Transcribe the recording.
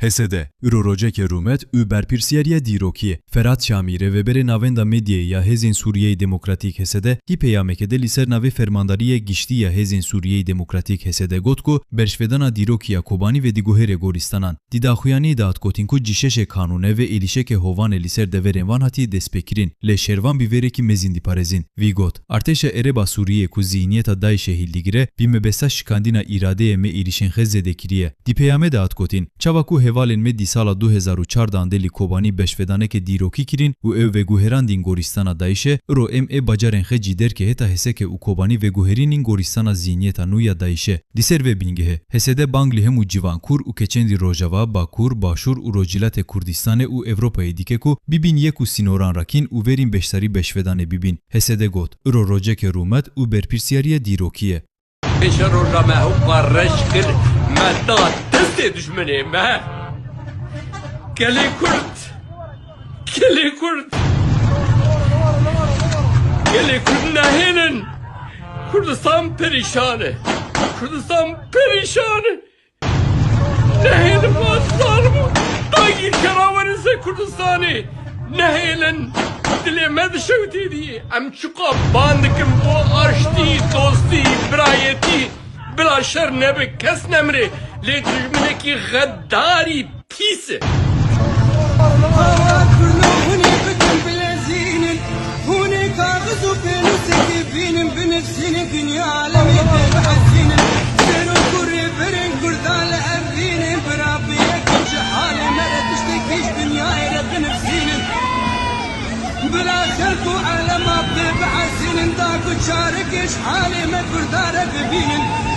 Hesede, Ürorocek Rumet, Überpirsiyeriye Dirokiye, Ferhat Şamire ve bere navenda medye ya Hezin Suriye Demokratik Hesede, hi peyamekede liser nave fermandariye gişti ya Hezin Suriye Demokratik Hesede gotku, berşvedana Dirokiya Kobani ve Diguhere Goristanan, Didaxuyani dağıt gotinku cişeşe kanune ve elişeke hovane liser deveren van hati despekirin, le şervan bivereki mezindi parezin, vigot, arteşe ereba Suriye ku zihniyeta Daişe hildigire, bimebesa şikandina iradeye me ilişen hezedekiriye, di peyame dağıt gotin, çavaku hevalên me dî sala 2004 delî Kobanî beşvedaneke dîrokî kirin û ew veguherandîn Gorîstana Daişê iro em ê bacarên xwe cî derke heta heseke û Kobanî veguherînên Gorîstana zihniyeta nû ya Daişê. Di ser vê bingehê, hesede bang li hemû civankur û keçendî Rojava, Bakur, Başûr û Rojîlatê Kurdistanê û Ewropayê dike ku bibîn yek û sînoran rakîn û verîn beşdarî beşvedanê bibîn. Hesede got, iro rojeke rûmet û berpirsiyariya dîrokî ye. Pêşa roja me hewqa reş kir me da destê dijminê me. Gelê Kurd, gelê Kurd, gelê Kurd nehênin. Kurdistan perişan e, Kurdistan perişan e. Nehênin mazlar mı? Dagîr keravanên se Kurdistanê. Nehêlin dilê me dişewtî diye. Em çuqa ban dikin bo aştî, dostî, birayetî. Bila şer nebe kes nemre. Lê dijminekî xeddarî pîs e. بلا خلق وعلى ما ببعثين داك وشارك ايش حالي ما بردارك ببين